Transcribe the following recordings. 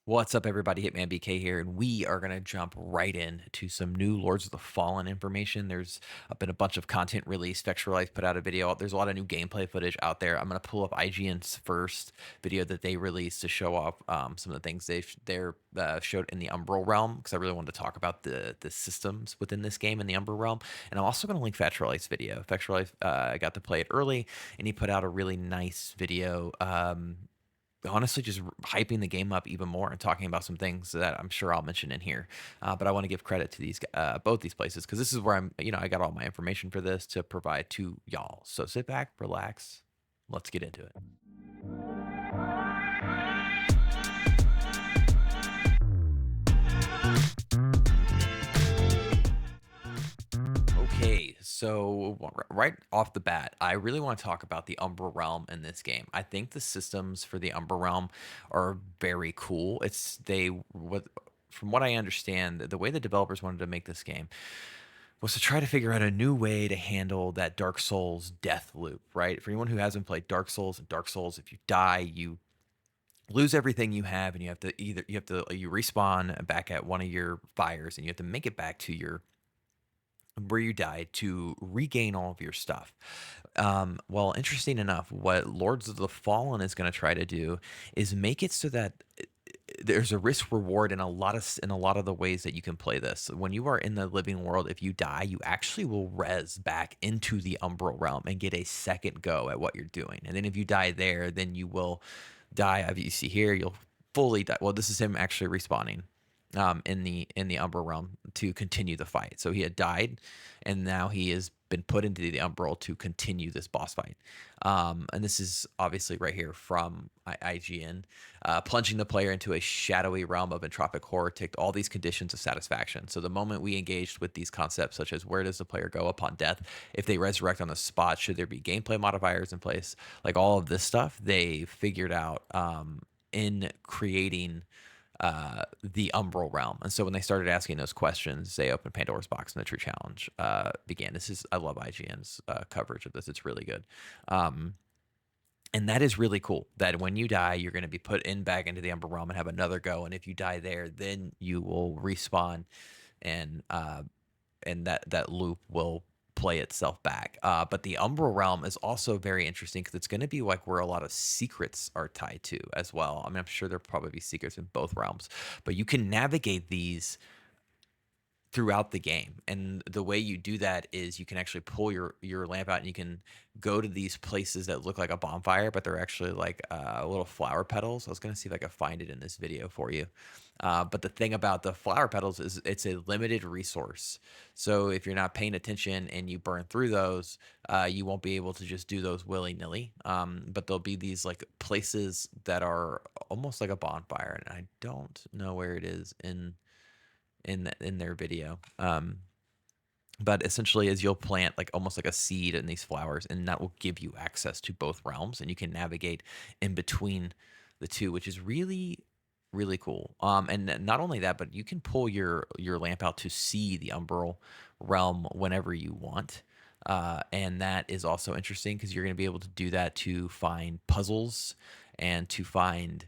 What's up, everybody? Hitman BK here, and we are going to jump right in to some new Lords of the Fallen information. There's been a bunch of content released. Vector Life put out a video. There's a lot of new gameplay footage out there. I'm going to pull up IGN's first video that they released to show off some of the things they showed in the Umbral realm, because I really wanted to talk about the systems within this game in the Umbral realm. And I'm also going to link Vector Life's video. Vector Life got to play it early, and he put out a really nice video. Honestly, just hyping the game up even more and talking about some things that I'm sure I'll mention in here. But I want to give credit to these both these places, because this is where I got all my information for this to provide to y'all. So sit back, relax, let's get into it. Okay, so right off the bat, I really want to talk about the Umbra Realm in this game. I think the systems for the Umbra Realm are very cool. From what I understand, the way the developers wanted to make this game was to try to figure out a new way to handle that Dark Souls death loop, right? For anyone who hasn't played Dark Souls, if you die, you lose everything you have, and you respawn back at one of your fires, and you have to make it back to your where you died to regain all of your stuff. Well, interesting enough, what Lords of the Fallen is going to try to do is make it so that there's a risk reward in a lot of the ways that you can play this. When you are in the living world, if you die, you actually will res back into the Umbral realm and get a second go at what you're doing. And then if you die there, then you will die. As you see here, you'll fully die. Well, this is him actually respawning in the Umbral realm to continue the fight. So he had died, and now he has been put into the Umbral to continue this boss fight. And this is obviously right here from IGN, plunging the player into a shadowy realm of entropic horror ticked all these conditions of satisfaction. So the moment we engaged with these concepts, such as where does the player go upon death, if they resurrect on the spot, should there be gameplay modifiers in place, like all of this stuff, they figured out in creating the Umbral realm. And so when they started asking those questions, they opened Pandora's box and the true challenge began. I love IGN's coverage of this. It's really good. And that is really cool that when you die, you're going to be put in back into the Umbral realm and have another go. And if you die there, then you will respawn, and that loop will play itself back. But the Umbral realm is also very interesting because it's going to be like where a lot of secrets are tied to as well. I mean, I'm sure there'll probably be secrets in both realms, but you can navigate these throughout the game. And the way you do that is you can actually pull your lamp out, and you can go to these places that look like a bonfire, but they're actually like little flower petals. I was going to see if I could find it in this video for you. But the thing about the flower petals is it's a limited resource. So if you're not paying attention and you burn through those, you won't be able to just do those willy-nilly. But there'll be these like places that are almost like a bonfire, and I don't know where it is in their video. But essentially, is you'll plant like almost like a seed in these flowers, and that will give you access to both realms, and you can navigate in between the two, which is really cool. And not only that, but you can pull your lamp out to see the Umbral realm whenever you want. And that is also interesting because you're going to be able to do that to find puzzles and to find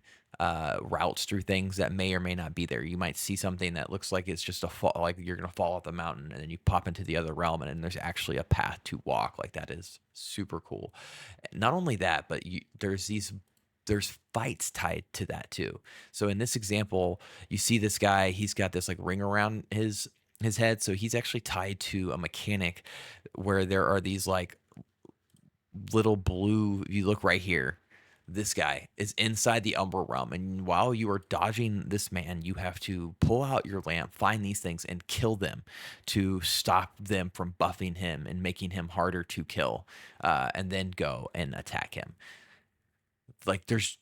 routes through things that may or may not be there. You might see something that looks like it's just a fall, like you're going to fall off the mountain, and then you pop into the other realm, and then there's actually a path to walk. Like that is super cool. Not only that, but there's fights tied to that too. So in this example, you see this guy, he's got this like ring around his head, so he's actually tied to a mechanic where there are these like little blue, you look right here, this guy is inside the Umbral realm, and while you are dodging this man, you have to pull out your lamp, find these things, and kill them to stop them from buffing him and making him harder to kill, and then go and attack him. Like there's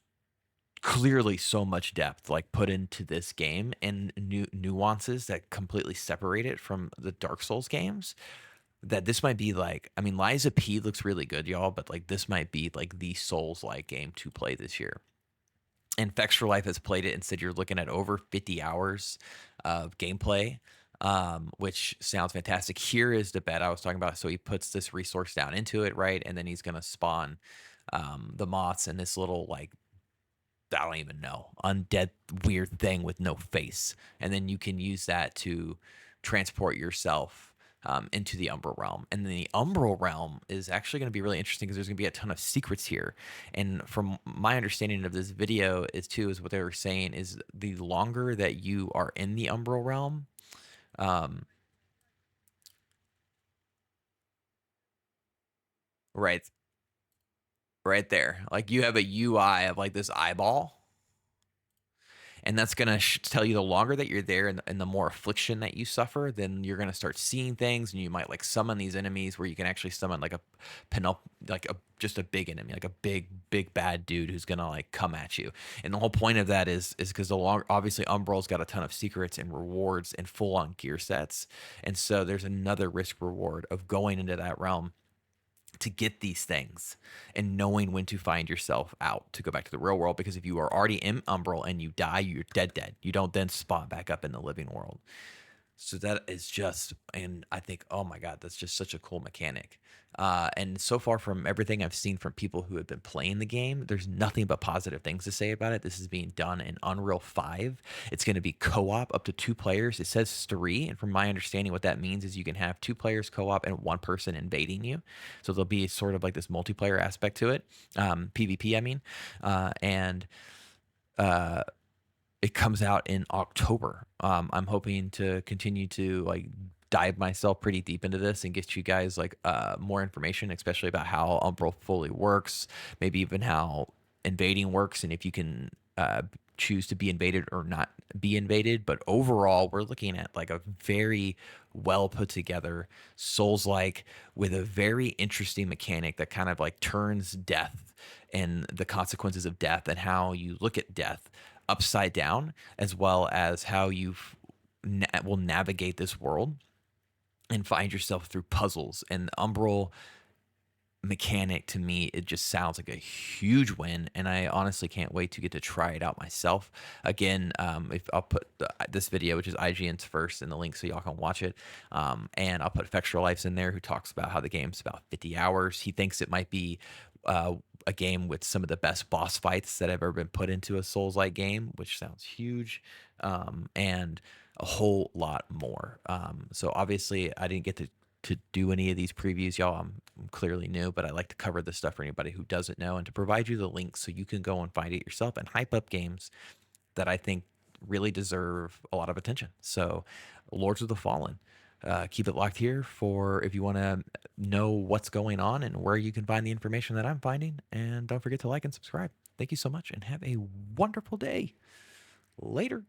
clearly so much depth like put into this game, and new nuances that completely separate it from the Dark Souls games, that this might be like, I mean, Liza P looks really good, y'all, but like this might be like the Souls like game to play this year. And Fex for Life has played it and said you're looking at over 50 hours of gameplay, which sounds fantastic. Here is the bet I was talking about. So he puts this resource down into it, right? And then he's going to spawn the moths in this little like I don't even know, undead weird thing with no face, and then you can use that to transport yourself into the Umbral realm. And then the Umbral realm is actually going to be really interesting because there's going to be a ton of secrets here. And from my understanding of this video is too is what they were saying is the longer that you are in the Umbral realm, um, right, right there, like you have a UI of like this eyeball, and that's going to tell you the longer that you're there and the more affliction that you suffer, then you're going to start seeing things, and you might like summon these enemies where you can actually summon like a like a just a big enemy, like a big bad dude who's going to like come at you. And the whole point of that is because the long obviously Umbral's got a ton of secrets and rewards and full on gear sets, and so there's another risk reward of going into that realm to get these things and knowing when to find yourself out to go back to the real world, because if you are already in Umbral and you die, you're dead. You don't then spawn back up in the living world. So that is just, and I think, oh my God, that's just such a cool mechanic. And so far, from everything I've seen from people who have been playing the game, there's nothing but positive things to say about it. This is being done in Unreal 5. It's going to be co op up to two players. It says three. And from my understanding, what that means is you can have two players co op and one person invading you. So there'll be sort of like this multiplayer aspect to it, PvP, I mean. And uh, it comes out in October. I'm hoping to continue to like dive myself pretty deep into this and get you guys like more information, especially about how Umbral fully works, maybe even how invading works, and if you can choose to be invaded or not be invaded. But overall, we're looking at like a very well put together Souls like with a very interesting mechanic that kind of like turns death and the consequences of death and how you look at death upside down, as well as how you will navigate this world and find yourself through puzzles. And Umbral mechanic, to me, it just sounds like a huge win, and I honestly can't wait to get to try it out myself. Again, if I'll put this video, which is IGN's first, in the link so y'all can watch it, and I'll put Fextra Life's in there, who talks about how the game's about 50 hours. He thinks it might be a game with some of the best boss fights that have ever been put into a Souls-like game, which sounds huge, and a whole lot more. So obviously, I didn't get to do any of these previews, y'all. I'm clearly new, but I like to cover this stuff for anybody who doesn't know and to provide you the links so you can go and find it yourself and hype up games that I think really deserve a lot of attention. So, Lords of the Fallen. Keep it locked here for if you want to know what's going on and where you can find the information that I'm finding. And don't forget to like and subscribe. Thank you so much and have a wonderful day. Later.